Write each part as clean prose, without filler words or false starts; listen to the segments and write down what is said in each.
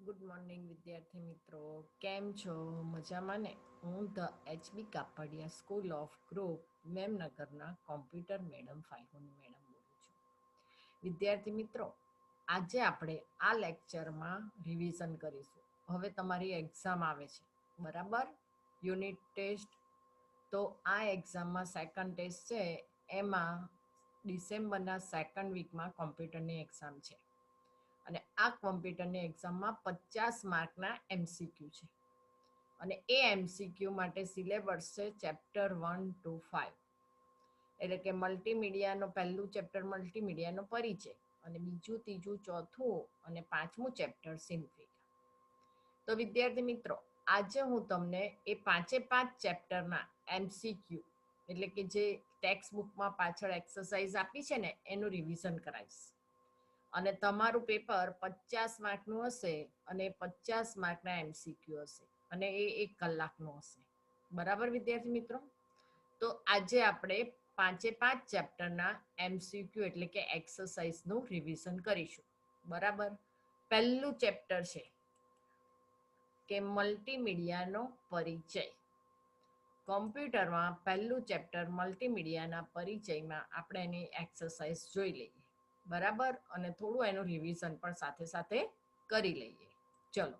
Good morning વિદ્યાર્થી મિત્રો, કેમ છો? મજામાં ને? હું the HB Kapadia school of group મેમનગરના કોમ્પ્યુટર મેડમ ફાલ્ગુની મેડમ બોલું છું. વિદ્યાર્થી મિત્રો, આજે આપણે આ લેક્ચરમાં રિવિઝન કરીશું. હવે તમારી એક્ઝામ આવે છે, બરાબર? Unit test. તો આ એક્ઝામમાં સેકન્ડ ટેસ્ટ છે, એમાં ડિસેમ્બરના સેકન્ડ વીકમાં કોમ્પ્યુટરની એક્ઝામ છે. અને આ કોમ્પ્યુટરની એક્ઝામમાં 50 માર્કના એમસીક્યુ છે. અને એ એમસીક્યુ માટે સિલેબસ છે ચેપ્ટર 1 to 5. એટલે કે મલ્ટીમીડિયાનો પહેલું ચેપ્ટર મલ્ટીમીડિયાનો પરિચય, અને બીજું, ત્રીજું, ચોથું અને પાંચમું ચેપ્ટર સિમ્પ્લિફિકેશન. તો વિદ્યાર્થી મિત્રો, આજે હું તમને એ પાંચે પાંચ ચેપ્ટરના એમસીક્યુ, એટલે કે જે ટેક્સ્ટ બુકમાં પાછળ એક્સરસાઇઝ આપી છે ને, એનું રિવિઝન કરાવીશ. અને તમારું પેપર 50 માર્કનું હશે અને 50 માર્કના એમસીક્યુ હશે, અને એ 1 કલાકનું હશે. બરાબર વિદ્યાર્થી મિત્રો? તો આજે આપણે પાંચે પાંચ ચેપ્ટરના એમસીક્યુ એટલે કે એક્સરસાઇઝનું રિવિઝન કરીશું. બરાબર? પહેલું ચેપ્ટર છે કે મલ્ટીમીડિયાનો પરિચય. કોમ્પ્યુટરમાં પહેલું ચેપ્ટર મલ્ટીમીડિયાના પરિચયમાં આપણે એની એક્સરસાઇઝ જોઈ લઈએ. બરાબર? અને થોડું એનું રિવિઝન પણ સાથે સાથે કરી લઈએ. ચલો,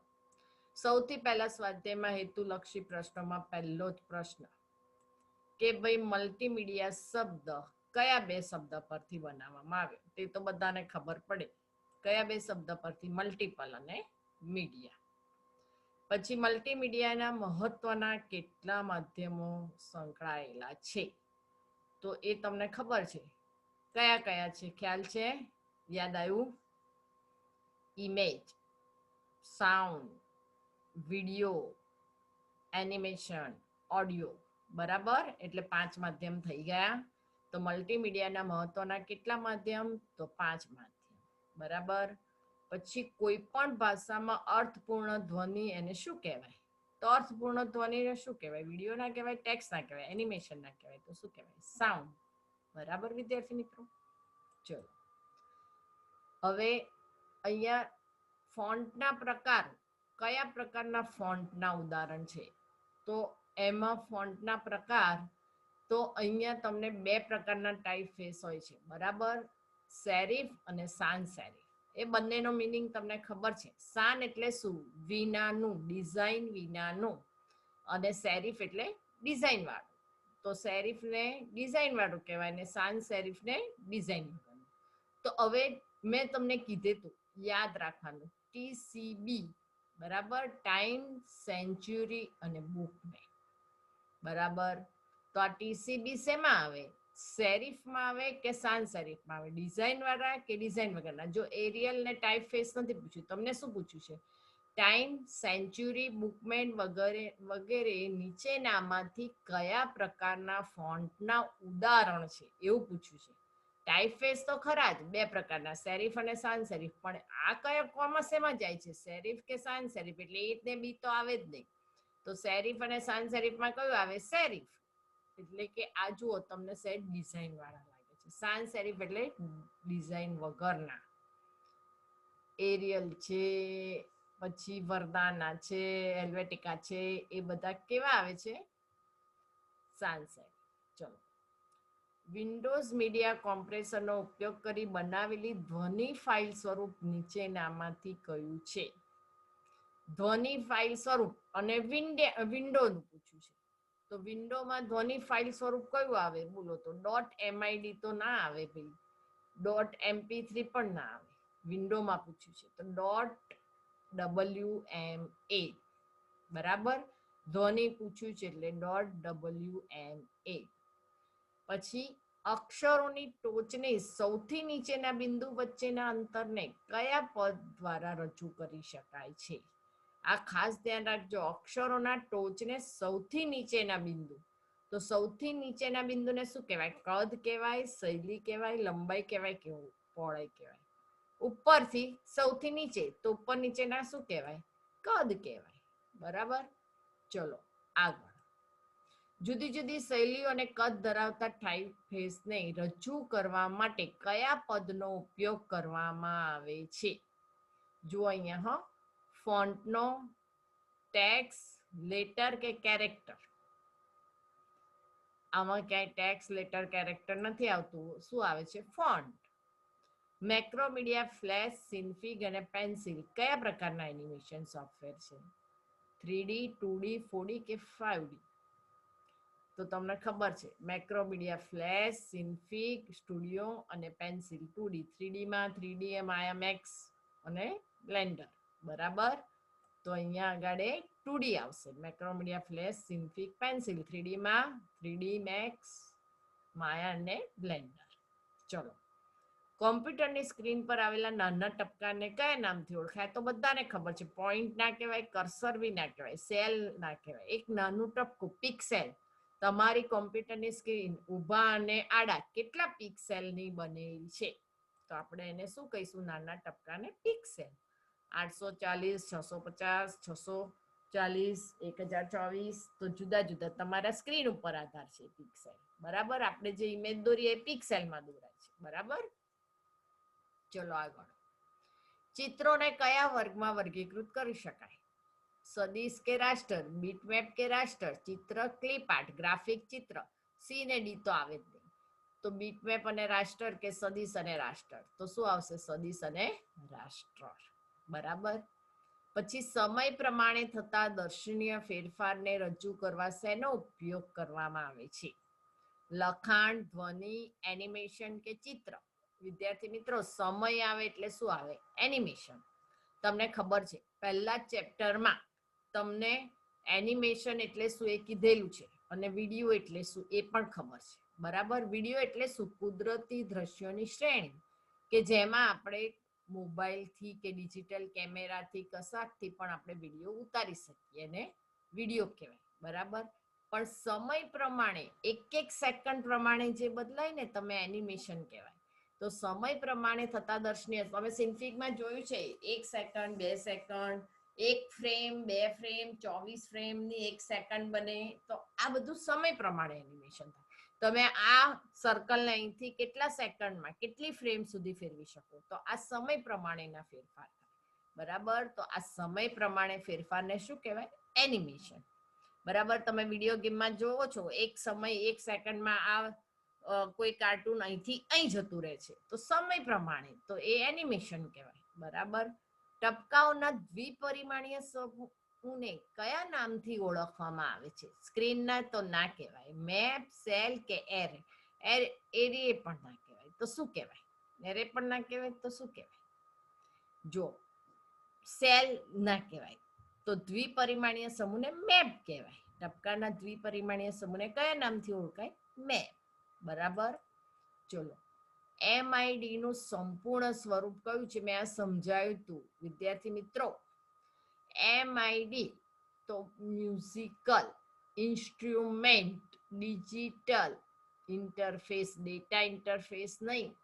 સૌથી પહેલા સ્વાધ્યાયમાં હેતુલક્ષી પ્રશ્નોમાં પહેલો જ પ્રશ્ન કે ભાઈ મલ્ટીમીડિયા શબ્દ કયા બે શબ્દ પરથી બનાવવામાં આવ્યો? તે તો બધાને ખબર પડે. કયા બે શબ્દ પરથી? મલ્ટીપલ અને મીડિયા. પછી મલ્ટીમીડિયાના મહત્વના કેટલા માધ્યમો સંકળાયેલા છે? તો એ તમને ખબર છે. કયા કયા છે? ખ્યાલ છે? યાદ આવ્યું? Image, sound, video, animation, audio. બરાબર? એટલે 5 માધ્યમ થઈ ગયા. તો મલ્ટીમીડિયાના મહત્વના કેટલા માધ્યમ? તો 5 માધ્યમ. બરાબર? પછી કોઈ પણ ભાષામાં અર્થપૂર્ણ ધ્વનિ એને શું કહેવાય? તો અર્થપૂર્ણ ધ્વનિને શું કહેવાય? વિડીયો ના કહેવાય, ટેક્સ્ટ ના કહેવાય, એનિમેશન ના કહેવાય, તો શું કહેવાય? સાઉન્ડ. બરાબર વિદ્યાર્થી મિત્રો? ચલો, હવે અહીંયા ફોન્ટના પ્રકાર, કયા પ્રકારના ફોન્ટના ઉદાહરણ છે? તો એમાં ફોન્ટના પ્રકાર, તો અહીંયા તમને બે પ્રકારના ટાઈપ ફેસ હોય છે. બરાબર? સેરિફ અને સાન સેરિફ. એ બંનેનો મિનિંગ તમને ખબર છે. સાન એટલે શું? વિનાનું, ડિઝાઇન વિનાનું. અને સેરિફ એટલે ડિઝાઇન વાળું. તો સેરિફને ડિઝાઇન વાળું કહેવાય, ને સાન સેરિફને ડિઝાઇન વાળું. તો હવે મેં તમને કીધું હતું, યાદ રાખવાનું, TCB. બરાબર? ટાઈમ, સેન્ચુરી અને બુકમેન. બરાબર? તો આ TCB શેમાં આવે? સેરિફમાં આવે કે સાન સેરિફમાં આવે? ડિઝાઇન વાળા કે ડિઝાઇન વગરના? જો એરિયલ ને ટાઈપ ફેસ નથી પૂછ્યું, તમને શું પૂછ્યું છે? ટાઈમ, સેન્ચુરી, બુકમેન વગેરે વગેરે નીચેનામાંથી કયા પ્રકારના ફોન્ટના ઉદાહરણ છે, એવું પૂછ્યું છે. ટાઈપ ફેસ તો ખરા જ, બે પ્રકારના, સેરિફ અને સાન સેરિફ. પણ આ કયા કોમાં શેમાં જાય છે? સેરિફ કે સાન સેરિફ? એટલે એ ને બી તો આવે જ નહીં. તો સેરિફ અને સાન સેરિફમાં કયું આવે? સેરિફ. એટલે કે આ જુઓ, તમને સેટ ડિઝાઇન વાળા લાગે છે. સાન સેરિફ એટલે ડિઝાઇન વગરના. એરિયલ છે, પછી વરદાના છે, હેલ્વેટિકા છે, એ બધા કેવા આવે છે? San serif. ચલો, વિન્ડોઝ મીડિયા કોમ્પ્રેસરનો ઉપયોગ કરી બનાવેલી ધ્વનિ ફાઇલ સ્વરૂપ નીચેનામાંથી કયું છે? ધ્વનિ ફાઇલ સ્વરૂપ અને વિન્ડોનું પૂછ્યું છે. તો વિન્ડોમાં ધ્વનિ ફાઇલ સ્વરૂપ કયું આવે? બોલો તો. .mid તો ના આવે ભાઈ, .mp3 પણ ના આવે. વિન્ડોમાં પૂછ્યું છે તો .wma. બરાબર? ધ્વનિ પૂછ્યું છે એટલે .wma. પછી અક્ષરોની ટોચની સૌથી નીચેના બિંદુ વચ્ચેના અંતરને કયા પદ દ્વારા રજૂ કરી શકાય છે? આ ખાસ ધ્યાન રાખજો, અક્ષરોના ટોચને સૌથી નીચેના બિંદુ. તો સૌથી નીચેના બિંદુને શું કહેવાય? કદ કહેવાય, શૈલી કહેવાય, લંબાઈ કહેવાય કે પહોળાઈ કહેવાય? ઉપરથી સૌથી નીચે, તો ઉપર નીચેના શું કહેવાય? કદ કહેવાય. બરાબર? ચલો આગળ. જુદી જુદી શૈલીઓ અને કદ ધરાવતા ટાઈપ ફેસને રજૂ કરવા માટે કયા પદનો ઉપયોગ કરવામાં આવે છે? જો અહીંયા ફોન્ટનો, ટેક્સ, લેટર કે કેરેક્ટર? આમાં ક્યાંય ટેક્સ, લેટર, કેરેક્ટર નથી આવતું. શું આવે છે? ફોન્ટ. મેક્રોમીડિયા, ફ્લેશ, સિન્ફિગ અને પેન્સિલ કયા પ્રકારના એનિમેશન સોફ્ટવેર છે? 3D, 2D, 4D કે 5D? તો તમને ખબર છે મેક્રોમીડિયા, ફ્લેશ, સિન્ફિગ, સ્ટુડિયો અને પેન્સિલ. 2D, 3D માં 3D માયા મેક્સ અને બ્લેન્ડર. બરાબર. તો અહીંયા આગળ 2D આવશે. મેક્રોમીડિયા, ફ્લેશ, સિન્ફિગ, પેન્સિલ. 3D માં 3D મેક્સ, માયા અને બ્લેન્ડર. ચલો, કોમ્પ્યુટરની સ્ક્રીન પર આવેલા નાના ટપકાને કયા નામથી ઓળખાય? તો બધાને ખબર છે. પોઈન્ટ ના કહેવાય, કર્સર બી ના કહેવાય, સેલ ના કહેવાય. એક નાનું ટપકું પિક્સેલ. તમારી કોમ્પ્યુટરની સ્ક્રીન ઊભા અને આડા કેટલા પિક્સેલની બનેલી છે? તો આપણે એને શું કહીશું? નાના ટપકાને પિક્સેલ. 840, 650, 640, 1024. તો જુદા જુદા તમારા સ્ક્રીન ઉપર આધાર છે પિક્સેલ. બરાબર. આપણે જે ઇમેજ દોરીએ એ પિક્સેલમાં દોરાય છે. બરાબર. ચલો આગળ. ચિત્રોને કયા વર્ગમાં વર્ગીકૃત કરી શકાય? સદિશ કે રાષ્ટર, બીટમેપ કે રાષ્ટર, ચિત્ર, ક્લિપ આર્ટ, ગ્રાફિક, ચિત્ર. સી ને ડી તો આવે જ નહીં. તો બીટમેપ અને રાષ્ટર કે સદિશ અને રાષ્ટર? તો શું આવશે? સદિશ અને રાષ્ટર. બરાબર. પછી સમય પ્રમાણે થતા દર્શનીય ફેરફારને રજૂ કરવા શેનો ઉપયોગ કરવામાં આવે છે? લખાણ, ધ્વનિ, એનિમેશન કે ચિત્ર? વિદ્યાર્થી મિત્રો, સમય આવે એટલે શું આવે? એનિમેશન. તમને ખબર છે પહેલા ચેપ્ટરમાં તમને એનિમેશન એટલે શું એ કીધેલું છે, અને વિડીયો એટલે શું એ પણ ખબર છે. બરાબર. વિડીયો એટલે શું? કુદરતી દ્રશ્યોની શ્રેણી કે જેમાં આપણે મોબાઈલથી કે ડિજિટલ કેમેરાથી કશાકથી પણ આપણે વિડીયો ઉતારી શકીએ અને વિડીયો કહેવાય. બરાબર. પણ સમય પ્રમાણે એક સેકન્ડ પ્રમાણે જે બદલાય ને તમે એનિમેશન કહેવાય. તો સમય પ્રમાણે થતા દર્શનીય, તમે સિન્ફિગમાં જોયું છે 1 સેકન્ડ, 2 સેકન્ડ, 1 ફ્રેમ, 2 ફ્રેમ, 24 ફ્રેમની 1 સેકન્ડ બને. તો આ બધું સમય પ્રમાણે એનિમેશન થાય. તમે આ સર્કલને અહીંથી કેટલા સેકન્ડમાં કેટલી ફ્રેમ સુધી ફેરવી શકો? તો આ સમય પ્રમાણેના ફેરફાર થાય. બરાબર. તો આ સમય પ્રમાણે ફેરફારને શું કહેવાય? એનિમેશન. બરાબર. તમે વિડીયો ગેમમાં જોવો છો એક સમય 1 સેકન્ડમાં આ કોઈ કાર્ટૂન અહીંથી અહીં જતું રહે છે, તો સમય પ્રમાણે તો એ એનિમેશન કહેવાય. બરાબર. ટપકાઓના દ્વિપરિમાણીય સમૂહને કયા નામથી ઓળખવામાં આવે છે? સ્ક્રીનના તો ના કહેવાય. મેપ, સેલ કે એરે? એરે પણ ના કહેવાય. તો શું કહેવાય? એરે પણ ના કહેવાય તો શું કહેવાય? જો સેલ ના કહેવાય તો દ્વિપરિમાણીય સમૂહને મેપ કહેવાય. ટપકાના દ્વિપરિમાણીય સમૂહને કયા નામથી ઓળખાય? મેપ. બરાબર. ચલો, MID નું સંપૂર્ણ સ્વરૂપ કયું છે? મેં આ સમજાવ્યું હતું વિદ્યાર્થી મિત્રો. MID તો musical instrument digital interface. Data interface નહીં,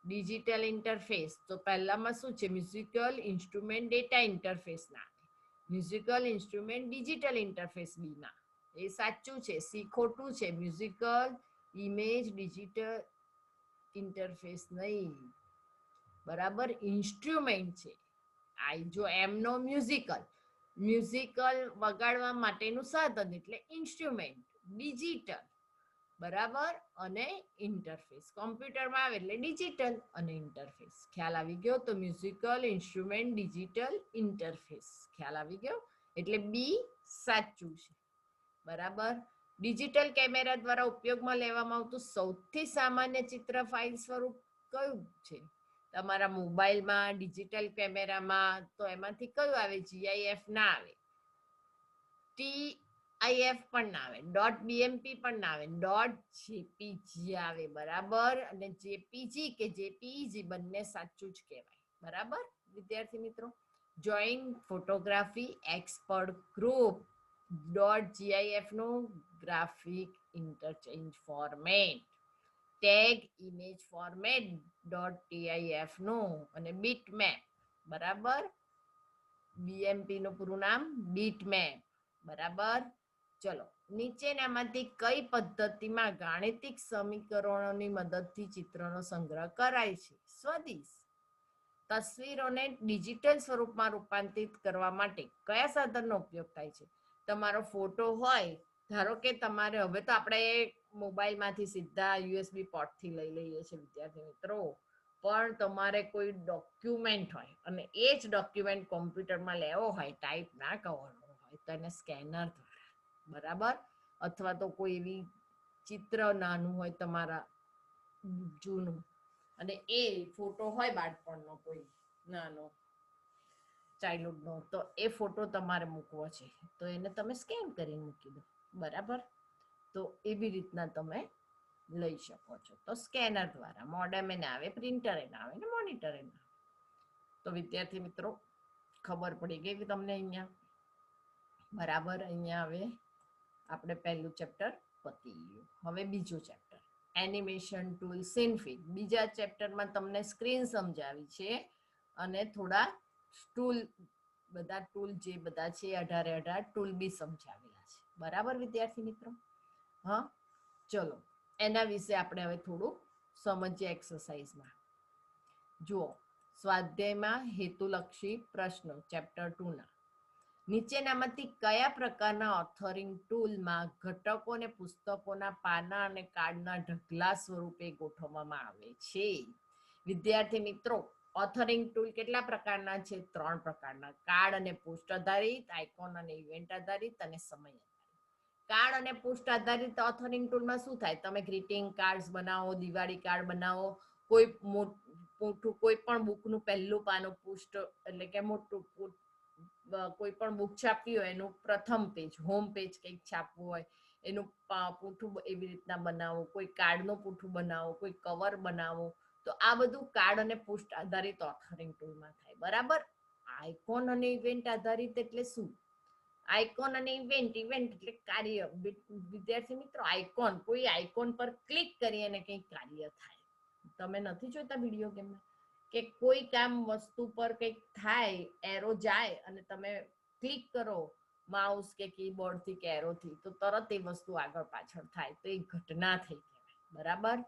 ડિજિટલ ઇન્ટરફેસ. તો પહેલામાં શું છે? મ્યુઝિકલ ઇન્સ્ટ્રુમેન્ટ ડેટા ઇન્ટરફેસ ના. મ્યુઝિકલ ઇન્સ્ટ્રુમેન્ટ ડિજિટલ ઇન્ટરફેસ બી ના. એ સાચું છે. સી ખોટું છે. મ્યુઝિકલ ઇમેજ ડિજિટલ ઇન્ટરફેસ નહીં. બરાબર. ઇન્સ્ટ્રુમેન્ટ છે. આ જો એમનો મ્યુઝિકલ, મ્યુઝિકલ વગાડવા માટેનું સાધન એટલે ઇન્સ્ટ્રુમેન્ટ. ડિજિટલ. બરાબર. અને ઇન્ટરફેસ કોમ્પ્યુટરમાં આવે એટલે ડિજિટલ અને ઇન્ટરફેસ. ખ્યાલ આવી ગયો? તો મ્યુઝિકલ ઇન્સ્ટ્રુમેન્ટ ડિજિટલ ઇન્ટરફેસ. ખ્યાલ આવી ગયો? એટલે બી સાચું છે. બરાબર. ડિજિટલ કેમેરા દ્વારા ઉપયોગમાં લેવામાં આવતું સૌથી સામાન્ય ચિત્ર ફાઇલ સ્વરૂપ કયું છે? તમારા મોબાઈલમાં ડિજિટલ કેમેરામાં તો એમાંથી કયું આવે? GIF ના આવે, TIF પણ ના આવે, .bmp પણ ના આવે, .jpg આવે. બરાબર. અને JPG કે JPEG બંને સાચું જ કહેવાય. બરાબર વિદ્યાર્થી મિત્રો. Joint photography expert group .gif નું graphic interchange format, tag image format .tif નું, અને બીટમેપ. બરાબર. BMP નું પૂરું નામ બીટમેપ. બરાબર. ચલો, નીચેનામાંથી કઈ પદ્ધતિમાં ગાણિતિક સમીકરણોની મદદથી ચિત્રનો સંગ્રહ કરાય છે? સ્વદિશ. તસવીરોને ડિજિટલ સ્વરૂપમાં રૂપાંતરિત કરવા માટે કયા સાધનનો ઉપયોગ થાય છે? તમારો ફોટો હોય, ધારો કે તમારે, હવે તો આપણે મોબાઈલમાંથી સીધા યુએસબી પોર્ટથી લઈ લઈએ છીએ વિદ્યાર્થી મિત્રો, પણ તમારે કોઈ ડોક્યુમેન્ટ હોય અને એ જ ડોક્યુમેન્ટ કોમ્પ્યુટરમાં લેવો હોય, ટાઈપ ના કરવાનો હોય, તો એને સ્કેનર દ્વારા, બરાબર, અથવા તો કોઈ એવી ચિત્ર નાનું હોય તમારા જૂનું, અને એ ફોટો હોય બાળપણનો કોઈ નાનો ચાઇલ્ડહુડનો, તો એ ફોટો તમારે મૂકવો છે, તો એને તમે સ્કેન કરીને મૂકી દો, બરાબર. તો એવી રીતના તમે લઈ શકો છો. તો સ્કેનર દ્વારા મોડેમ એને આવે, પ્રિન્ટર એને આવે ને મોનિટર એને આવે. તો વિદ્યાર્થી મિત્રો ખબર પડી ગઈ કે તમને અહીંયા, બરાબર. અહીંયા હવે આપણે પહેલું ચેપ્ટર પતી ગયું. હવે બીજું ચેપ્ટર એનિમેશન ટૂલ સિન્ફિગ. બીજા ચેપ્ટરમાં તમને સ્ક્રીન સમજાવી છે અને થોડા ટૂલ, બધા ટૂલ જે બધા છે 18 ટૂલ બી સમજાવેલા છે, બરાબર વિદ્યાર્થી મિત્રો. હા, ચલો એના વિશે આપણે હવે થોડું સમજીએ એક્સરસાઇઝમાં. જુઓ, સ્વાધ્યાયમાં હેતુલક્ષી પ્રશ્નો ચેપ્ટર 2 ના નીચેનામાંથી કયા પ્રકારના ઓથરિંગ ટૂલમાં ઘટકો અને પુસ્તકોના પાના અને કાર્ડના ઢગલા સ્વરૂપે ગોઠવવામાં આવે છે? વિદ્યાર્થી મિત્રો, ઓથરિંગ ટૂલ કેટલા પ્રકારના છે? 3 પ્રકારના: કાર્ડ અને પોસ્ટ આધારિત, આઇકોન અને ઇવેન્ટ આધારિત, અને સમય આધારિત. કાર્ડ અને પોસ્ટ આધારિત ઓથરિંગ ટૂલમાં શું થાય? તમે ગ્રીટિંગ કાર્ડ્સ બનાવો, દિવાળી કાર્ડ બનાવો, કોઈ મોટું કોઈ પણ બુકનું પહેલું પાનું પુષ્ટ એટલે કે મોટું, કોઈ પણ બુક છાપવી હોય એનું પ્રથમ પેજ, હોમ પેજ કંઈક છાપવું હોય એનું પૂઠું એવી રીતના બનાવો, કોઈ કાર્ડનું પૂઠું બનાવો, કોઈ કવર બનાવો. તો આ બધું કાર્ડ અને પોસ્ટ આધારિત ઓથરિંગ ટૂલમાં થાય, બરાબર. આઇકોન અને ઇવેન્ટ આધારિત એટલે શું? આઇકોન અને ઇવેન્ટ, ઇવેન્ટ એટલે કાર્ય. વિદ્યાર્થી મિત્રો, આઇકોન, કોઈ આઇકોન પર ક્લિક કરી અને કંઈક કાર્ય થાય. તમે નથી જોતા વિડીયો ગેમમાં કે કોઈ કામ વસ્તુ પર કંઈક થાય, એરો જાય અને તમે ક્લિક કરો માઉસ કે કીબોર્ડથી કે એરોથી, તો તરત એ વસ્તુ આગળ પાછળ થાય, તો એ ઘટના થઈ કહેવાય, બરાબર.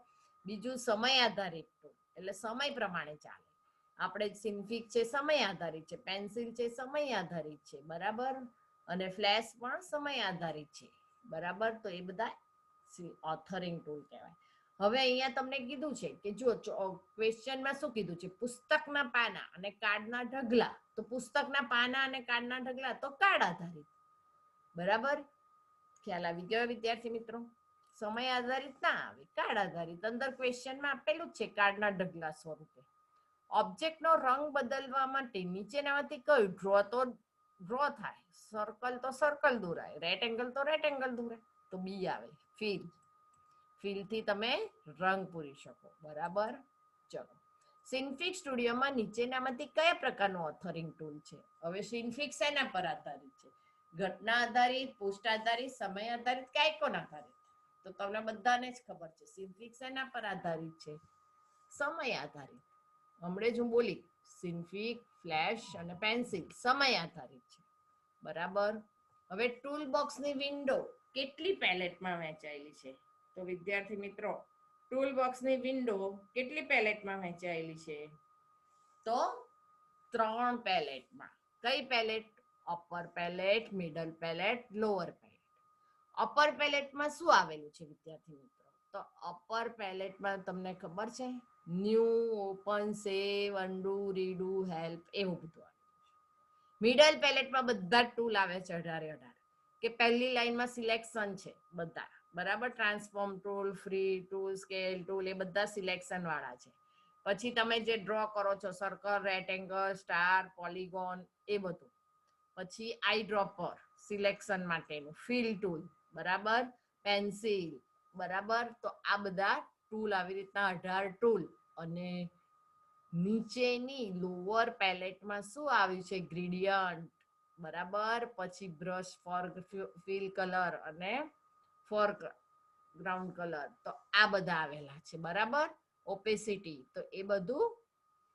બીજું સમય આધારિત ટૂલ, એટલે સમય પ્રમાણે ચાલે. આપણે સિન્ફિક છે સમય આધારિત છે, પેન્સિલ છે સમય આધારિત છે, બરાબર. અને ફ્લેશ પણ સમય આધારિત છે, બરાબર. તો એ બધા ઓથરિંગ ટૂલ કહેવાય. હવે અહીંયા તમને કીધું છે કે જો ક્વેશ્ચનમાં શું કીધું છે? પુસ્તકના પાના અને કાર્ડના ઢગલા. તો પુસ્તકના પાના અને કાર્ડના ઢગલા તો કાર્ડ આધારિત, બરાબર. ખ્યાલ આવી ગયો વિદ્યાર્થી મિત્રો? સમય આધારિત ના આવે, કાર્ડ આધારિત. અંદર ક્વેશ્ચનમાં આપેલું જ છે કાર્ડના ઢગલા સ્વરૂપે. ઓબ્જેક્ટનો રંગ બદલવા માટે નીચેનામાંથી કયું? ડ્રો તો ડ્રો થાય, સર્કલ તો સર્કલ દોરાય, રેક્ટેંગલ તો રેક્ટેંગલ દોરાય. તો બી આવે, ફિલ. ફિલથી તમે રંગ પૂરી શકો, બરાબર. ચલો, સિન્ફિક સ્ટુડિયોમાં નીચેનામાંથી કયા પ્રકારનું ઓથરિંગ ટૂલ છે? હવે સિન્ફિક શેના પર આધારિત છે? ઘટના આધારિત, પોસ્ટ આધારિત, સમય આધારિત કે આઇકોન આધારિત? તો તમને બધાને જ ખબર છે સિન્ફિક શેના પર આધારિત છે? સમય આધારિત. હમણે જ હું બોલી, સિન્ફિક, ફ્લેશ અને પેન્સિલ સમય આધારિત છે, બરાબર. હવે ટૂલ બોક્સની વિન્ડો કેટલી પેલેટમાં વહેંચાયેલી છે? તો વિદ્યાર્થી મિત્રો, ટૂલ બોક્સની વિન્ડો કેટલી પેલેટમાં વહેંચાયેલી છે? તો 3 પેલેટમાં. કઈ પેલેટ? Upper palette, middle palette, lower palette. Upper પેલેટમાં શું આવેલું છે વિદ્યાર્થી મિત્રો? તો અપર પેલેટમાં તમને ખબર છે, ન્યૂ, ઓપન, સેવ, અન્ડુ, રીડુ, હેલ્પ, એવું બધું આવે. મિડલ પેલેટમાં બધા ટૂલ આવે છે 18 કે પહેલી લાઈનમાં સિલેક્શન છે બધા, બરાબર. Transform tool, free tool, scale tool, એ બધા સિલેક્શન વાળા છે. પછી તમે જે ડ્રો કરો છો, સર્કલ, રેક્ટેંગલ, સ્ટાર, પોલીગોન, એ બધું. પછી આઈ ડ્રોપર સિલેક્શન માટેનું, ફિલ ટૂલ, બરાબર, પેન્સિલ, બરાબર. તો આ બધા ટૂલ આવી રીતના 18 ટૂલ. અને નીચેની લોઅર પેલેટમાં શું આવ્યું છે? ગ્રેડિયન્ટ, બરાબર. પછી બ્રશ ફોર ફિલ કલર અને ફોર ગ્રાઉન્ડ કલર. તો આ બધા આવેલા છે, બરાબર. ઓપેસિટી, તો એ બધું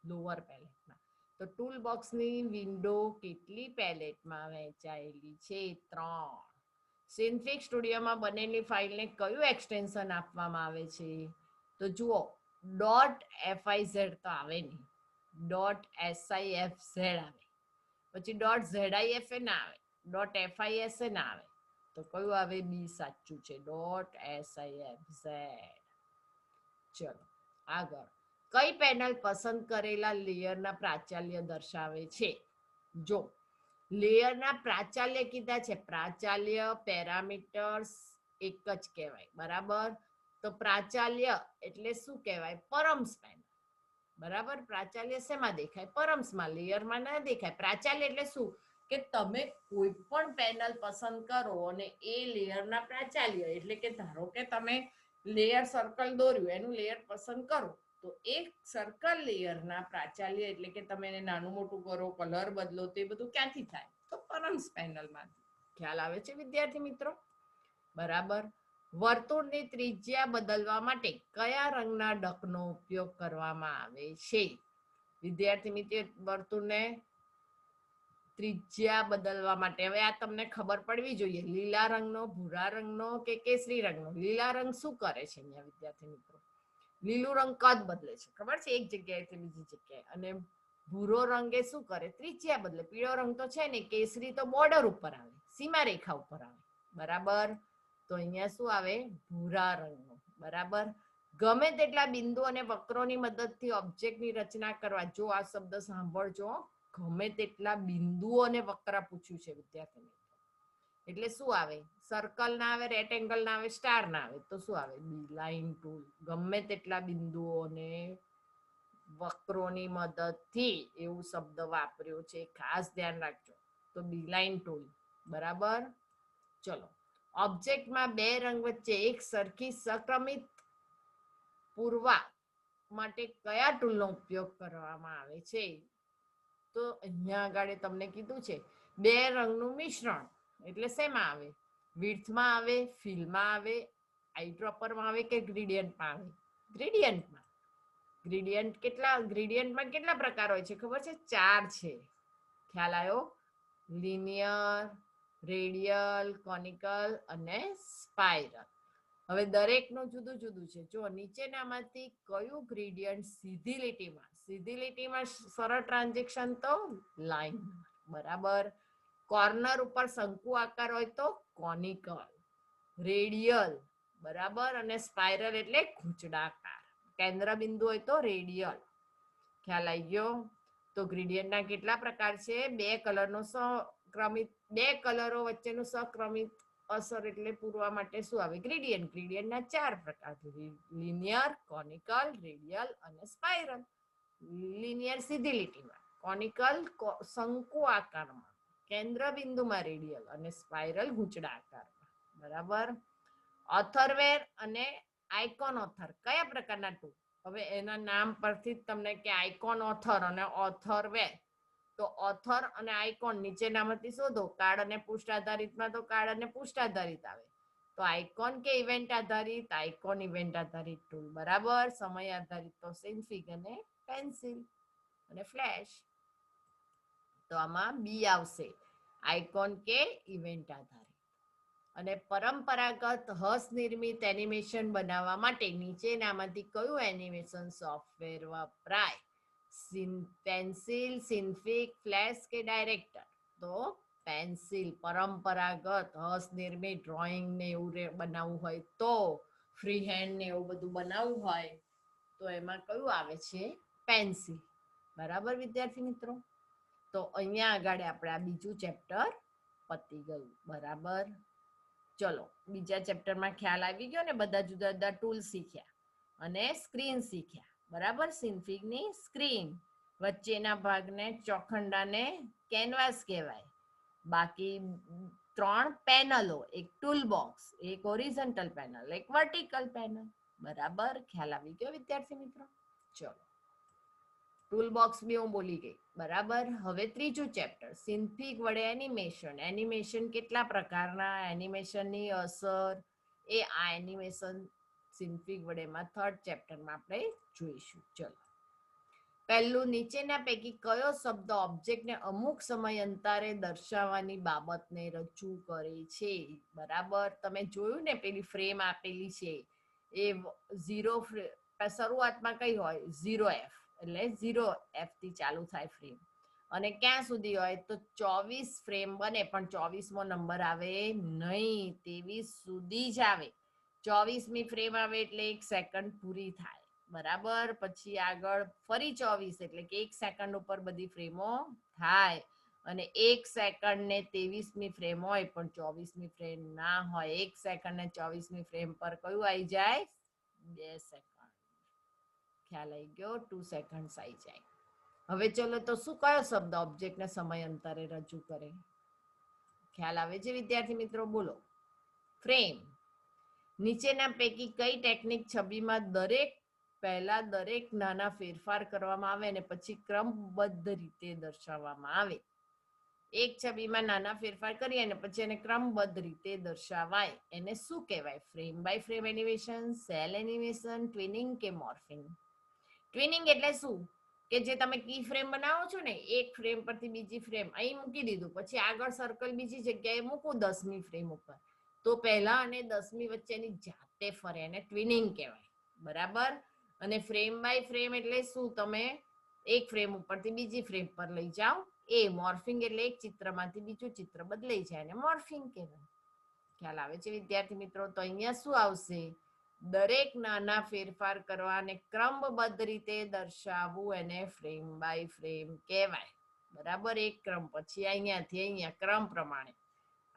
લોઅર પેલેટમાં. તો ટૂલ બોક્સની વિન્ડો કેટલી પેલેટમાં વહેંચાયેલી છે? 3. સિન્ફિક સ્ટુડિયોમાં બનેલી ફાઇલને કયું એક્સટેન્શન આપવામાં આવે છે? તો જુઓ, .fiz તો આવે નહીં, .sifz આવે, પછી .zif ના આવે, .fis ના આવે, તો કયું આવે? બી સાચું છે, .sifz. ચલો આગળ. કઈ પેનલ પસંદ કરેલા લેયરના પ્રાચાલ્ય દર્શાવે છે? જો લેયરના પ્રાચાલ્ય કીધા છે, પ્રાચાલ્ય પેરામીટર્સ એક જ કહેવાય, બરાબર? તો પ્રાચાલ્ય એટલે શું કહેવાય? પરમ્સ પેનલ, બરાબર? પ્રાચાલ્ય શેમાં દેખાય? પરમ્સમાં, લેયરમાં ના દેખાય. પ્રાચાલ્ય એટલે શું કે તમે કોઈ પણ પેનલ પસંદ કરો અને એ લેયરના પ્રાચાલ્ય, એટલે કે ધારો કે તમે લેયર સર્કલ દોર્યું, એનું લેયર પસંદ કરો, તો એક સર્કલ લેયરના પ્રાચાલ્ય એટલે કે તમે એને નાનું મોટું કરો, કલર બદલો, તે બધું ક્યાંથી થાય? તો પરમ્સ પેનલમાં. ખ્યાલ આવે છે વિદ્યાર્થી મિત્રો? બરાબર. વર્તુળની ત્રિજ્યા બદલવા માટે કયા રંગના ડકનો ઉપયોગ કરવામાં આવે છે? વિદ્યાર્થી મિત્રો, વર્તુળને ત્રિજ્યા બદલવા માટે હવે આ તમને ખબર પડવી જોઈએ. લીલા રંગનો, ભૂરા રંગનો કે કેસરી રંગનો? લીલા રંગ શું કરે છે અહીંયા વિદ્યાર્થી મિત્રો? લીલું રંગ કદ બદલે છે, ખબર છે? એક જગ્યાએથી બીજી જગ્યાએ. અને ભૂરો રંગ એ શું કરે? ત્રિજ્યા બદલે. પીળો રંગ તો છે ને, કેસરી તો બોર્ડર ઉપર આવે, સીમા રેખા ઉપર આવે, બરાબર? તો અહીંયા શું આવે? ભૂરા રંગનો, બરાબર? ગમે તેટલા બિંદુ અને વક્રોની મદદથી ઓબ્જેક્ટની રચના કરવા. જો આ શબ્દ સાંભળજો, ગમે તેટલા બિંદુઓ અને વક્ર પૂછ્યું છે વિદ્યાર્થી મિત્રો, એટલે શું આવે? સર્કલ ના આવે, રેક્ટેંગલ ના આવે, સ્ટાર ના આવે, તો શું આવે? બી લાઈન ટૂલ. ગમે તેટલા બિંદુઓને વક્રોની મદદથી, એવું શબ્દ વાપર્યો છે, ખાસ ધ્યાન રાખજો. તો બી લાઈન ટૂલ, બરાબર? ચલો. ઓબ્જેક્ટમાં બે રંગ વચ્ચે એક સરખી સક્રમિત પૂરવા માટે કયા ટૂલનો ઉપયોગ કરવામાં આવે છે? તો અહીંયા આગળ તમને કીધું છે બે રંગનું મિશ્રણ, એટલે શેમાં આવે? વિડ્થમાં આવે, ફિલમાં આવે, આઈડ્રોપરમાં આવે કે ગ્રેડિયન્ટમાં આવે? ગ્રેડિયન્ટમાં. ગ્રેડિયન્ટમાં કેટલા પ્રકાર હોય છે ખબર છે? 4 છે. ખ્યાલ આવ્યો? લિનિયર, રેડિયલ, કોનિકલ અને સ્પાઇરલ. હવે દરેકનું જુદું જુદું છે. જો નીચેનામાંથી કયું ગ્રેડિયન્ટ સીધી લીટીમાં સરળ ટ્રાન્ઝેક્શન તો લાઈન, બરાબર? કોર્નર ઉપર શંકુ આકાર હોય તો કોનિકલ, રેડિયલ, બરાબર? અને સ્પાઇરલ એટલે ખૂંચડાકાર. કેન્દ્ર બિંદુ હોય તો રેડિયલ. ખ્યાલ આવી ગયો? તો ગ્રેડિયન્ટના કેટલા પ્રકાર છે? બે કલરનો સક્રમિત, બે કલરો વચ્ચેનું સક્રમિત અસર એટલે પૂરવા માટે શું આવે? ગ્રેડિયન્ટ. ગ્રેડિયન્ટના 4 પ્રકાર છે: લિનિયર, કોનિકલ, રેડિયલ અને સ્પાઇરલ. લિનિયર સીધી લીટીમાં, કોનિકલ શંકુ આકારમાં, કેન્દ્ર બિંદુમાં રેડિયલ અને સ્પાઇરલ ગૂંચળા આકારમાં, બરાબર? ઓથરવેર અને આઇકોન ઓથર કયા પ્રકારના ટૂલ? હવે એના નામ પરથી જ તમને કે આઇકોન ઓથર અને ઓથરવેર. તો ઓથર અને આઇકોન નીચેનામાંથી શોધો. કાર્ડ અને પૃષ્ઠ આધારિતમાં તો કાર્ડ અને પૃષ્ઠ આધારિત આવે. તો આઇકોન કે ઇવેન્ટ આધારિત? આઇકોન ઇવેન્ટ આધારિત ટૂલ, બરાબર? સમય આધારિત તો સિન્ફિગ અને પેન્સિલ અને ફ્લેશ. તો આમાં બી આવશે, આઇકોન કે ઇવેન્ટ આધારિત. અને પરંપરાગત હસ્તનિર્મિત એનિમેશન બનાવવા માટે નીચેનામાંથી કયું એનિમેશન સોફ્ટવેર વપરાય? પેન્સિલ, સિન્ફિગ, ફ્લેશ કે ડાયરેક્ટર? તો પેન્સિલ. પરંપરાગત હસ્તનિર્મિત ડ્રોઈંગ ને એવું બનાવવું હોય તો, ફ્રી હેન્ડ ને એવું બધું બનાવવું હોય તો એમાં કયું આવે છે? પેન્સિલ, બરાબર વિદ્યાર્થી મિત્રો? તો અહીંયા આગળ આપણે આ બીજું ચેપ્ટર પતી ગયું, બરાબર? ચલો બીજા ચેપ્ટરમાં ખ્યાલ આવી ગયો ને? બધા જુદા જુદા ટૂલ શીખ્યા અને સ્ક્રીન શીખ્યા, બરાબર? સિન્ફિગની સ્ક્રીન, વચ્ચેના ભાગને ચોખંડાને કેનવાસ કહેવાય. બાકી 3 પેનલો, એક ટૂલ બોક્સ, એક હોરિઝોન્ટલ પેનલ, એક વર્ટિકલ પેનલ, બરાબર? ખ્યાલ આવી ગયો વિદ્યાર્થી મિત્રો? ચલો, ટૂલ બોક્સ બી હું બોલી ગઈ, બરાબર? હવે ત્રીજું ચેપ્ટર, સિન્ફિગ વડે એનિમેશન. એનિમેશન કેટલા પ્રકારના? એનિમેશનની અસર એ આ એનિમેશન સિન્ફિગ વડેમાં 3rd ચેપ્ટરમાં આપણે જોઈશું. ચલો, પહેલું, નીચેના પૈકી કયો શબ્દ ઓબ્જેક્ટને અમુક સમય અંતરે દર્શાવવાની બાબતને રજૂ કરે છે? બરાબર? તમે જોયું ને પેલી ફ્રેમ આપેલી છે એ 0 શરૂઆતમાં કઈ હોય? 0F, એટલે 0F થી ચાલુ થાય ફ્રેમ. અને ક્યાં સુધી હોય તો 24 ફ્રેમ બને, પણ 24મો નંબર આવે નહીં, 23 સુધી જ આવે. 24મી ફ્રેમ આવે એટલે 1 સેકન્ડ પૂરી થાય, બરાબર. પછી આગળ ફરી 24, એટલે કે 1 સેકન્ડ ઉપર બધી ફ્રેમો થાય. અને 1 સેકન્ડ ને 23મી ફ્રેમ હોય, પણ 24મી ફ્રેમ ના હોય. 1 સેકન્ડ ને 24મી ફ્રેમ પર કયું આવી જાય? 2 સેકન્ડ. ખ્યાલ આવી ગયો? 2 સેકન્ડ આવી જાય. હવે ચલો, તો શું કયો શબ્દ ઓબ્જેક્ટને સમય અંતરે રજૂ કરે? ખ્યાલ આવે છે વિદ્યાર્થી મિત્રો? બોલો. ફ્રેમ. નીચેના પૈકી કઈ ટેકનિક છબીમાં પહેલા દરેક નાના ફેરફાર કરવામાં આવે અને પછી ક્રમબદ્ધ રીતે દર્શાવવામાં આવે? એક છબીમાં નાના ફેરફાર કરીએ અને પછી એને ક્રમબદ્ધ રીતે દર્શાવાય, એને શું કહેવાય? Frame by frame animation, cel animation, tweening કે મોર્ફિંગ? ટ્વિનિંગ એટલે શું? કે જે તમે કી ફ્રેમ બનાવો છો ને, એક ફ્રેમ પરથી બીજી ફ્રેમ અહીં મૂકી દીધું, પછી આગળ સર્કલ બીજી જગ્યાએ મૂકું 10મી ફ્રેમ ઉપર, તો પહેલા અને 10મી વચ્ચેની જાતે ફરે, એને ટ્વિનિંગ કહેવાય, બરાબર. અને ફ્રેમ બાય ફ્રેમ એટલે શું? તમે એક ફ્રેમ ઉપરથી બીજી ફ્રેમ પર લઈ જાઓ, એ મોર્ફિંગ એટલે એક ચિત્રમાંથી બીજું ચિત્ર બદલાઈ જાય, એને મોર્ફિંગ કહેવાય. ખ્યાલ આવે છે વિદ્યાર્થી મિત્રો? તો અહીંયા શું આવશે? દરેક નાના ફેરફાર કરવા અને ક્રમબદ્ધ રીતે દર્શાવવું, એને ફ્રેમ બાય ફ્રેમ કહેવાય, બરાબર. એક ક્રમ પછી અહીંયાથી અહીંયા ક્રમ પ્રમાણે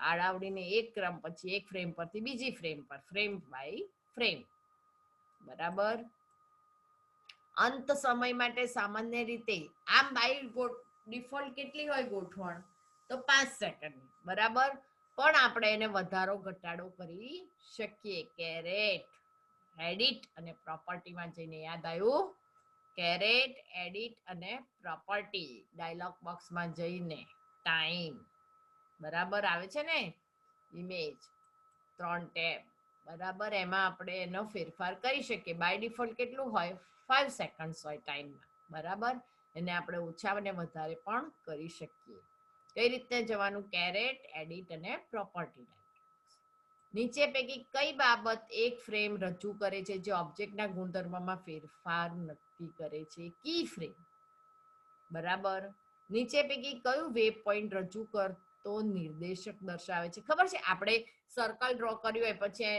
આડાવડીને એક ક્રમ પછી એક ફ્રેમ પરથી બીજી ફ્રેમ પર, ફ્રેમ બાય ફ્રેમ, બરાબર. અંત સમય માટે સામાન્ય રીતે આમ બાય ડિફોલ્ટ કેટલી હોય ગોઠવણ? તો 5 સેકન્ડ, બરાબર. પણ આપણે એને વધારો ઘટાડો કરી શકીએ. કેરેટ, એડિટ અને પ્રોપર્ટીમાં જઈને યાદ આવ્યું? કેરેટ, એડિટ અને પ્રોપર્ટી, ડાયલોગ બોક્સમાં જઈને ટાઈમ, બરાબર આવે છે ને, ઇમેજ, 3 ટેબ, બરાબર. એમાં આપણે એનો ફેરફાર કરી શકીએ. બાય ડિફોલ્ટ કેટલું હોય? 5 સેકન્ડ હોય ટાઈમમાં, બરાબર. એને આપણે ઓછા અને વધારે પણ કરી શકીએ. કઈ રીતે જવાનું? કેરેટ, એડિટ અને પ્રોપર્ટી. નીચે પૈકી કઈ બાબત એક ફ્રેમ રજૂ કરે છે જે ઓબ્જેક્ટના ગુણધર્મમાં ફેરફાર નક્કી કરે છે? કી ફ્રેમ, બરાબર. નીચે પૈકી કયું વેબ પોઈન્ટ રજૂ કરતો નિર્દેશક દર્શાવે છે? ખબર છે, આપણે સર્કલ ડ્રો કર્યું હોય પછી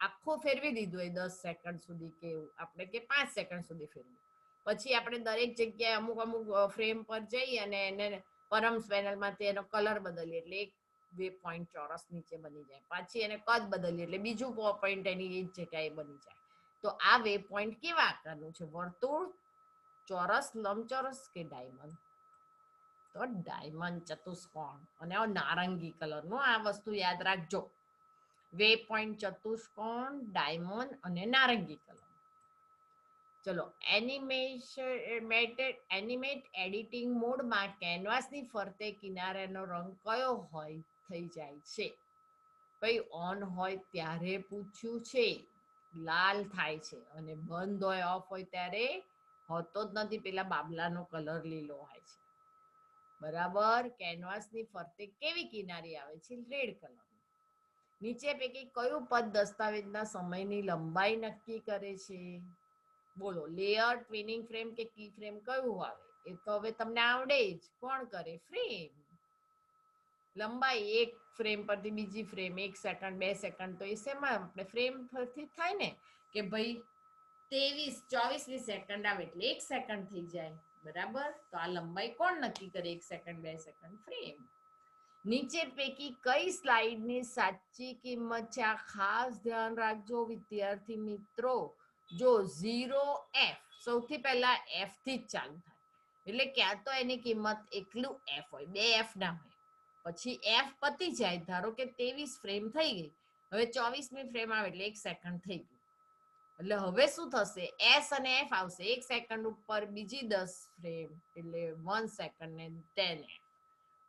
આખું ફેરવી દીધું હોય 10 સેકન્ડ સુધી, કે આપણે કે 5 સેકન્ડ સુધી ફેરવ્યું, પછી આપણે દરેક જગ્યાએ અમુક અમુક ફ્રેમ પર જઈ અને એને પરમ્સ પેનલમાંથી એનો કલર બદલીએ, એટલે એક વેબ પોઈન્ટ ચોરસ નીચે બની જાય. પાછી એને કદ બદલીએ એટલે બીજું પોઈન્ટ એની એ જગ્યાએ બની જાય. તો આ વેબ પોઈન્ટ કેવા આકારનું છે? વર્તુળ, ચોરસ, લંબચોરસ કે ડાયમંડ? તો ડાયમંડ, ચતુષ્કોણ. અને નારંગી કલરનું આ વસ્તુ યાદ રાખજો. વેબ પોઈન્ટ ચતુષ્કોણ, ડાયમંડ અને નારંગી કલર. ચલો, એનિમેટ એડિટિંગ મોડમાં કેનવાસની ફરતે કિનારેનો રંગ કયો હોય થઈ જાય છે? ભાઈ ઓન હોય ત્યારે પૂછ્યું છે, લાલ થાય છે, અને બંધ હોય, ઓફ હોય ત્યારે હોતો જ નથી, પેલા બાબલાનો કલર લીલો હોય છે, બરાબર. કેનવાસની ફરતે કેવી કિનારી આવે છે? Red colour. નીચે પૈકી કયું પદ દસ્તાવેજના સમયની લંબાઈ નક્કી કરે છે? બોલો. લેયર, ટ્વિનિંગ ફ્રેમ કે કી ફ્રેમ કયું આવે? એ તો હવે તમને આવડે જ. કોણ કરે? ફ્રેમ. લંબાઈ એક ફ્રેમ પરથી બીજી ફ્રેમ 1 સેકન્ડ 2 સેકન્ડ, તો એ શેમાં? આપણે ફ્રેમ પરથી થાય ને, કે ભાઈ 24મી સેકન્ડ આવે એટલે 1 સેકન્ડ થઈ જાય, બરાબર. તો આ લંબાઈ કોણ નક્કી કરે? 1 સેકન્ડ 2 સેકન્ડ? ફ્રેમ. નીચે પૈકી કઈ સ્લાઇડની સાચી કિંમત છે? આ ખાસ ધ્યાન રાખજો વિદ્યાર્થી મિત્રો. જો 0F, સૌથી પહેલા F થી જ ચાલુ થાય, એટલે ક્યાં તો એની કિંમત એકલું F હોય, 2F ના હોય. પછી F પતી જાય, ધારો કે 23 ફ્રેમ થઈ ગઈ, હવે 24મી ફ્રેમ આવે એટલે 1 સેકન્ડ થઈ ગયું. એટલે હવે શું થશે? S અને F આવશે. 1 સેકન્ડ ઉપર બીજી 10 ફ્રેમ એટલે 1 સેકન્ડ ને 10 F.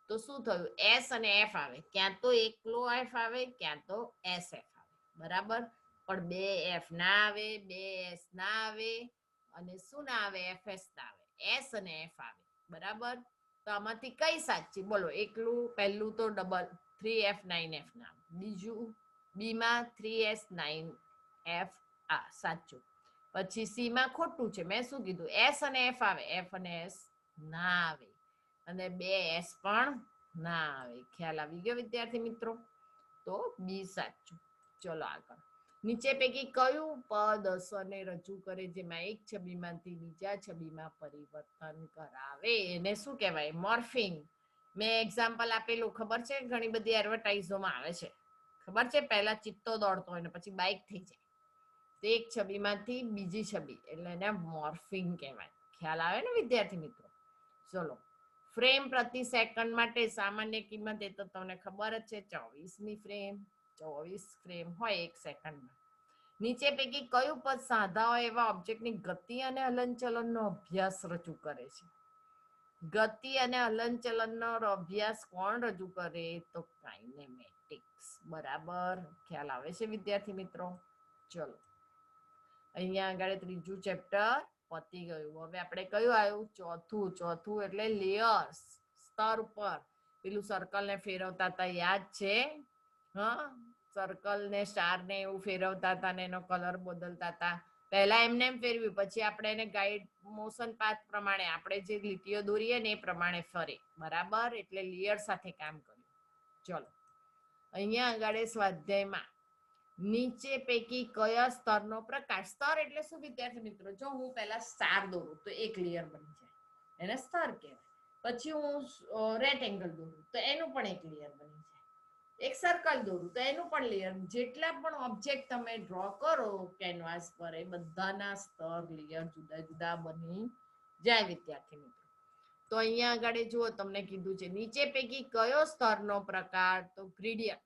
તો શું થયું? S અને F આવે, ક્યાં તો એકલો F આવે, ક્યાં તો SF આવે, બરાબર. પણ 2F ના આવે, 2S ના આવે, અને શું ના આવે? FS ના આવે, S અને F આવે, બરાબર. તો આમાંથી કઈ સાચી? બોલો. એકલું પહેલું તો ડબલ 3F 9F ના આવે, બીજું બીમાં 3S 9F, આ સાચું. પછી સી માં ખોટું છે, મેં શું કીધું એસ અને એફ આવે, એફ અને એસ ના આવે, અને બે એસ પણ ના આવે. ખ્યાલ આવી ગયો વિદ્યાર્થી મિત્રો? તો બી સાચું. ચલો આગળ. નીચે પૈકી કયું પદ અસરને રજૂ કરે જેમાં એક છબીમાંથી બીજા છબીમાં પરિવર્તન કરાવે? એને શું કહેવાય? મોર્ફિંગ. મેં એક્ઝામ્પલ આપેલું ખબર છે? ઘણી બધી એડવર્ટાઇઝોમાં આવે છે, ખબર છે? પહેલા ચિત્તો દોડતો હોય ને પછી બાઇક થઈ જાય, તો એક છબીમાંથી બીજી છબી, એટલે એને મોર્ફિંગ કહેવાય. ખ્યાલ આવે ને વિદ્યાર્થી મિત્રો? ચલો. ફ્રેમ પ્રતિ સેકન્ડ માટે સામાન્ય કિંમત એ તો તમને ખબર જ છે, 24મી ફ્રેમ. 24 ફ્રેમ હોય એક સેકન્ડમાં. નીચે પૈકી કયું પદ સાંધા હોય એવા ઓબ્જેક્ટની ગતિ અને હલનચલનનો અભ્યાસ રજૂ કરે છે? ગતિ અને હલનચલનનો અભ્યાસ કોણ રજૂ કરે? તો કાઇનેમેટિક્સ. બરાબર. ખ્યાલ આવે છે વિદ્યાર્થી મિત્રો? ચલો, અહીંયા આગળ ત્રીજું ચેપ્ટર પતી ગયું. હવે આપણે કયું આવ્યું? ચોથું. ચોથું એટલે લેયર્સ, સ્તર ઉપર પેલું સર્કલ ને ફેરવતા હતા, યાદ છે? હા, સર્કલ ને સ્ટાર ને એવું ફેરવતા હતા ને એનો કલર બદલતા હતા. પહેલા એમને એમ ફેરવ્યું, પછી આપણે એને ગાઈડ મોશન પાથ પ્રમાણે આપણે જે લીટીઓ દોરીએ ને એ પ્રમાણે ફરે. બરાબર. એટલે લેયર સાથે કામ કર્યું. ચલો, અહીંયા આગળ સ્વાધ્યાયમાં નીચે પૈકી કયા સ્તરનો પ્રકાર? સ્તર એટલે શું વિદ્યાર્થી મિત્રો? જો હું પહેલા સ્ટાર દોરું તો એક લેયર બની જાય, એને સ્તર કહેવાય. પછી હું રેક્ટેંગલ દોરું તો એનું પણ એક લેયર બની જાય. એક સર્કલ દોરું તો એનું પણ લેયર. જેટલા પણ ઓબ્જેક્ટ તમે ડ્રો કરો કેનવાસ પર, એ બધાના સ્તર, લેયર જુદા જુદા બની જાય વિદ્યાર્થી મિત્રો. તો અહીંયા આગળ જુઓ, તમને કીધું છે નીચે પૈકી કયો સ્તરનો પ્રકાર? તો ગ્રેડિયન્ટ.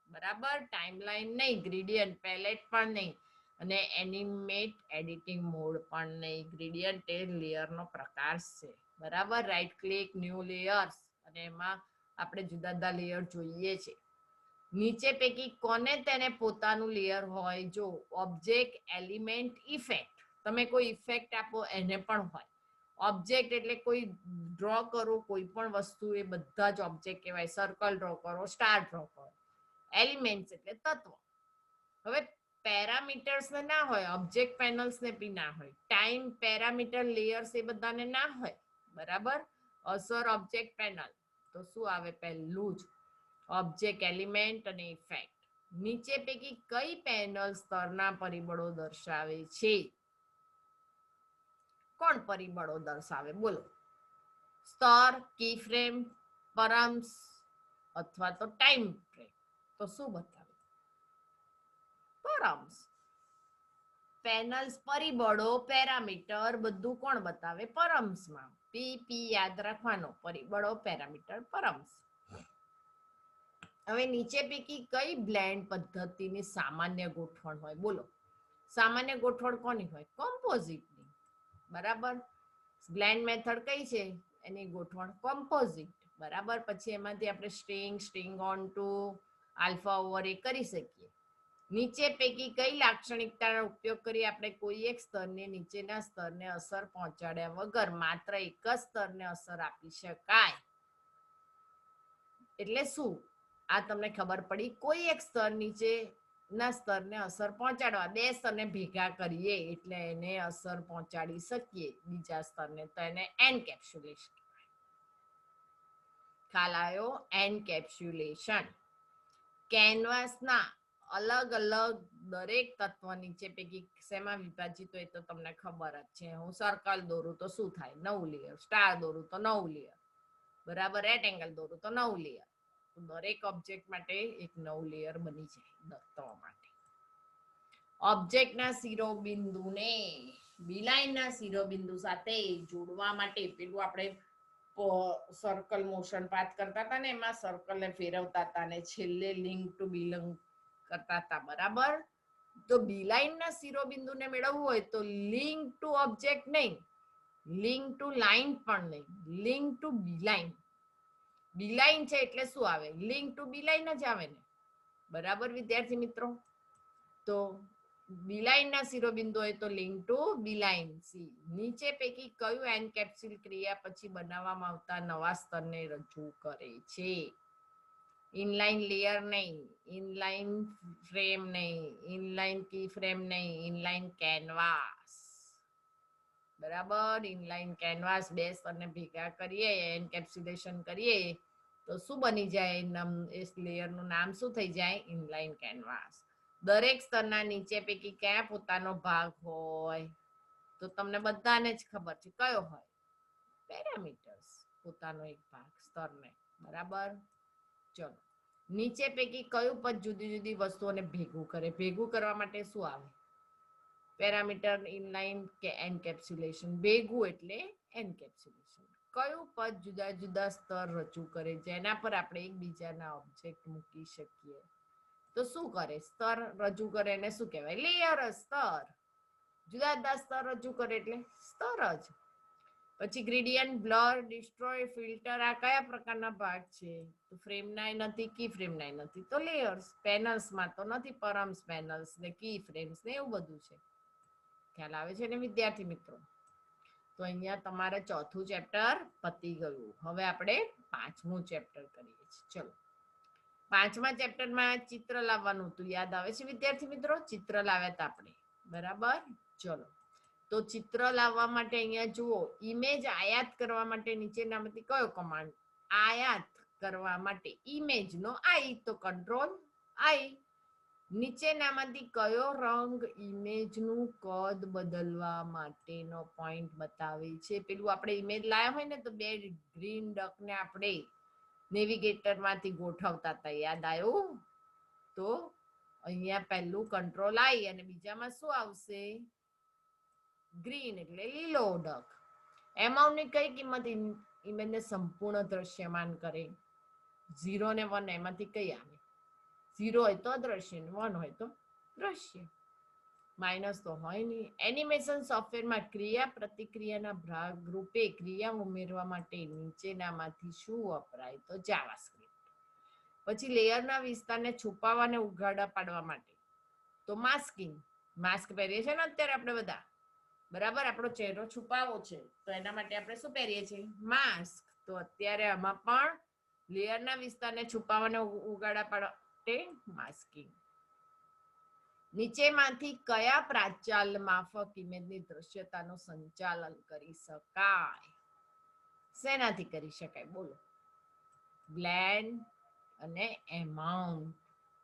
બરાબર. ટાઈમલાઈન નહીં, ગ્રેડિયન્ટ. પેલેટ પણ નહીં, અને એનિમેટ એડિટિંગ મોડ પણ નહીં. ગ્રેડિયન્ટ એ લેયરનો પ્રકાર છે. બરાબર. રાઈટ ક્લિક, ન્યૂ લેયર્સ, અને એમાં આપણે જુદા જુદા લેયર જોઈએ છે. નીચે પૈકી કોને તેને પોતાનું લેયર હોય? જો ઓબ્જેક્ટ, એલિમેન્ટ, ઇફેક્ટ. તમે કોઈ ઇફેક્ટ આપો એને પણ હોય. ઓબ્જેક્ટ એટલે કોઈ ડ્રો કરો કોઈ પણ વસ્તુ, એ બધા જ ઓબ્જેક્ટ કહેવાય. સર્કલ ડ્રો કરો, સ્ટાર ડ્રો કરો. એલિમેન્ટ્સ એટલે તત્વો. હવે પેરામીટર્સ ને ના હોય, ઓબ્જેક્ટ પેનલ્સ ને બી ના હોય, ટાઈમ, પેરામીટર, લેયર્સ એ બધાને ના હોય. બરાબર. અસર, ઓબ્જેક્ટ પેનલ. તો શું આવે? પહેલું જ ઓબ્જેક્ટ, એલિમેન્ટ અને ઇફેક્ટ. નીચે પૈકી કઈ પેનલ સ્તરના પરિબળો દર્શાવે છે? કોણ પરિબળો દર્શાવે? બોલો. સ્તર, કી ફ્રેમ, પરમ્સ અથવા તો ટાઈમ ફ્રેમ. તો શું બતાવે? પરમ્સ. પેનલ્સ, પરિબળો, પેરામીટર બધું કોણ બતાવે? પરમ્સમાં. પી યાદ રાખવાનો. પરિબળો, પેરામીટર, પરમ્સ. હવે નીચે પૈકી કઈ બ્લેન્ડ પદ્ધતિની સામાન્ય ગોઠવણ હોય? બોલો. સામાન્ય ગોઠવણ કોની હોય? કોમ્પોઝિટની. બરાબર. બ્લેન્ડ મેથડ કઈ છે? એની ગોઠવણ કોમ્પોઝિટ. બરાબર. પછી એમાંથી આપણે string on to alpha over A કરી શકીએ. નીચે પૈકી કઈ લાક્ષણિકતાનો ઉપયોગ કરી આપણે કોઈ એક સ્તરને નીચેના સ્તરને અસર પહોંચાડ્યા વગર માત્ર એક જ સ્તરને અસર આપી શકાય? એટલે શું? આ તમને ખબર પડી? કોઈ એક સ્તર નીચે ના સ્તરને અસર પહોંચાડવા, બે સ્તરને ભેગા કરીએ એટલે એને અસર પહોંચાડી શકીએ બીજા સ્તરને, તો એને એન્કેપ્સ્યુલેશન. ખ્યાલ આવ્યો? એન્કેપ્સ્યુલેશન. કેનવાસના અલગ અલગ દરેક તત્વ નીચે પૈકી શેમાં વિભાજિત હોય? તો તમને ખબર જ છે. હું સર્કલ દોરું તો શું થાય? 9 લેયર. સ્ટાર દોરું તો 9 લેયર. બરાબર. રેક્ટેંગલ દોરું તો 9 લેયર. દરેક ઓબ્જેક્ટ માટે એક 9 લેયર બની જાય તત્વ માટે. ઓબ્જેક્ટના શિરોબિંદુને બિલાઈના શિરોબિંદુ સાથે જોડવા માટે પેલું આપણે સર્કલ મોશન પાથ કરતા હતા ને, એમાં સર્કલ ને ફેરવતા હતા ને છેલ્લે લિંક ટુ બિલોંગ કરતા હતા. બરાબર. તો બિલાઈનના શિરોબિંદુને મેળવવું હોય તો લિંક ટુ ઓબ્જેક્ટ નહીં, લિંક ટુ લાઈન પણ નહીં, લિંક ટુ બિલાઈન. બિલાઈન છે એટલે શું આવે? લિંક ટુ બિલાઈન જ આવે ને. બરાબર વિદ્યાર્થી મિત્રો? તો બિલાઈનના શિરોબિંદુ હોય તો લિંક ટુ બિલાઈન. સી. નીચે પૈકી કયું એન્કેપ્સ્યુલ ક્રિયા પછી બનાવવામાં આવતા નવા સ્તરને રજૂ કરે છે? ઇનલાઇન લેયર નહીં, ઇનલાઇન ફ્રેમ નહીં, ઇનલાઇન કી ફ્રેમ નહીં, ઇનલાઇન કેનવાસ. બરાબર, ઇનલાઇન કેનવાસ બે સ્તરને ભેગા કરીએ, એન્કેપ્સ્યુલેશન કરીએ તો શું બની જાય? એ લેયરનું નામ શું થઈ જાય? Inline canvas. દરેક સ્તરના નીચે પૈકી ક્યાં પોતાનો ભાગ હોય? તો તમને બધાને જ ખબર છે કયો હોય? પેરામીટર્સ, પોતાનો એક ભાગ સ્તરને. બરાબર, ચલો. નીચે પૈકી કયું પદ જુદી જુદી વસ્તુઓને ભેગું કરે? ભેગું કરવા માટે શું આવે? પેરામીટર, ઇનલાઇન કે એન્કેપ્સ્યુલેશન. ભેગું એટલે એન્કેપ્સ્યુલેશન. કયું પદ જુદા જુદા સ્તર રજૂ કરે જેના પર આપણે એકબીજાના ઓબ્જેક્ટ મૂકી શકીએ? તો શું કરે? સ્તર રજૂ કરે એને શું કહેવાય? લેયર. સ્તર. જુદા જુદા સ્તર રજૂ કરે એટલે સ્તર જ. પછી ગ્રેડિયન્ટ, બ્લર, ડિસ્ટ્રોય, ફિલ્ટર, આ કયા પ્રકારના ભાગ છે? તો ફ્રેમના નથી, કી ફ્રેમના નથી, તો લેયર્સ. પેનલ્સમાં તો નથી, પરમ્સ પેનલ્સ ને કી ફ્રેમ્સ ને એવું બધું છે. ખ્યાલ આવે છે ને વિદ્યાર્થી મિત્રો? તો અહીંયા તમારે ચોથું ચેપ્ટર પતી ગયું. હવે આપણે પાંચમું ચેપ્ટર કરીએ છીએ. ચલો, પાંચમા ચેપ્ટરમાં ચિત્ર લાવવાનું હતું, યાદ આવે છે વિદ્યાર્થી મિત્રો? ચિત્ર લાવ્યા હતા આપણે. બરાબર, ચલો. તો ચિત્ર લાવવા માટે અહીંયા જુઓ, ઇમેજ આયાત કરવા માટે નીચેનામાંથી કયો કમાન્ડ? આયાત કરવા માટે ઇમેજનો આઈ, તો કંટ્રોલ આઈ. નીચેનામાંથી કયો રંગ ઇમેજનું કદ બદલવા માટેનો પોઈન્ટ બતાવે છે? પેલું આપણે ઇમેજ લાવ્યા હોય ને તો બે ગ્રીન ડકને આપણે નેવિગેટરમાંથી ગોઠવતા હતા, યાદ આવ્યું? તો અહીંયા પહેલું કંટ્રોલ આઈ અને બીજામાં શું આવશે? ગ્રીન એટલે લીલો ડક. એમાઉન્ટની કઈ કિંમત ઇમેજને સંપૂર્ણ દ્રશ્યમાન કરે? 0 ને 1 એમાંથી કઈ આવે? 0 હોય તો અદ્રશ્ય, 1 હોય તો દ્રશ્ય. માઇનસ તો હોય નહીં. એનિમેશન સોફ્ટવેરમાં ક્રિયા પ્રતિક્રિયાના ભાગ રૂપે ક્રિયા ઉમેરવા માટે નીચેનામાંથી શું વપરાય? તો જાવાસ્ક્રિપ્ટ. પછી લેયરના વિસ્તારને છુપાવવા અને ઉઘાડા પાડવા માટે તો માસ્કિંગ. માસ્ક પહેરીએ છીએ ને અત્યારે આપણે બધા, બરાબર? આપણો ચહેરો છુપાવવો છે તો એના માટે આપણે શું પહેરીએ છીએ? માસ્ક. તો અત્યારે આમાં પણ લેયરના વિસ્તારને છુપાવવા અને ઉઘાડા પાડવા માટે માસ્કિંગ. નીચેમાંથી કયા પ્રાચાલ માફક ઇમેજની દ્રશ્યતાનું સંચાલન કરી શકાય? શેનાથી કરી શકાય બોલો? બ્લેન્ડ અને એમાઉન્ટ.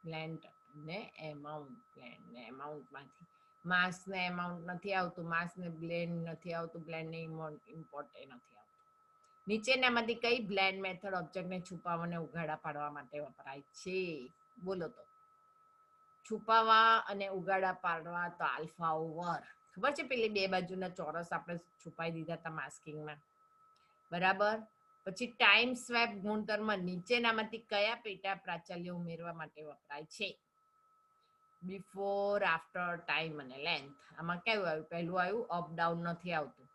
બ્લેન્ડ અને એમાઉન્ટ. બ્લેન્ડ ને એમાઉન્ટમાંથી. માસ્ક ને એમાઉન્ટ નથી આવતું, માસ્ક ને બ્લેન્ડ નથી આવતું, બ્લેન્ડ ને ઇમ્પોર્ટ નથી આવતું. નીચેનામાંથી કઈ બ્લેન્ડ મેથડ ઓબ્જેક્ટને છુપાવવા અને ઉઘાડા પાડવા માટે વપરાય છે? બોલો તો. છુપાવવા અને ઉઘાડા પાડવા તો આલ્ફા ઓવર. ખબર છે પેલી બે બાજુના ચોરસ આપણે છુપાઈ દીધા હતા માસ્કિંગમાં, બરાબર? પછી ટાઈમ સ્વેપ ગુણધર્મ નીચેનામાંથી કયા પેટા પ્રાચાલ્ય ઉમેરવા માટે વપરાય છે? બિફોર, આફ્ટર, ટાઈમ અને લેન્થ. આમાં કેવું આવ્યું? પહેલું આવ્યું અપ ડાઉન નથી આવતું,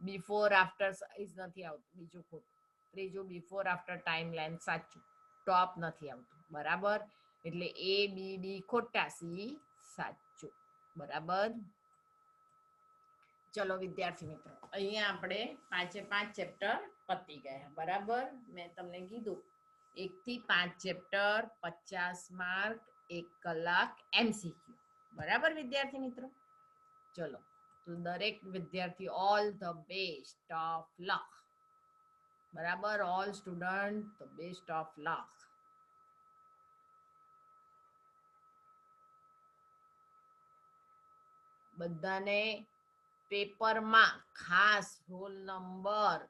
બિફોર આફ્ટર સાઇઝ નથી આવતું, બીજું ખોટું. ત્રીજું બિફોર આફ્ટર ટાઈમ લેન્થ સાચું, ટોપ નથી આવતું, બરાબર? એટલે એ બી ડી ખોટા, સી સાચું, બરાબર? ચલો વિદ્યાર્થી મિત્રો, અહીંયા આપણે 5 ચેપ્ટર પતી ગયા, બરાબર? મેં તમને કીધું 1 થી 5 ચેપ્ટર, 50 માર્ક, 1 કલાક MCQ, બરાબર વિદ્યાર્થી મિત્રો? ચલો, તો દરેક વિદ્યાર્થી all the best of luck, બરાબર? All student the best of luck. બધાને પેપરમાં ખાસ રોલ નંબર,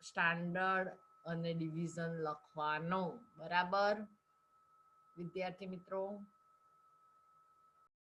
સ્ટાન્ડર્ડ અને ડિવિઝન લખવાનો, બરાબર વિદ્યાર્થી મિત્રો?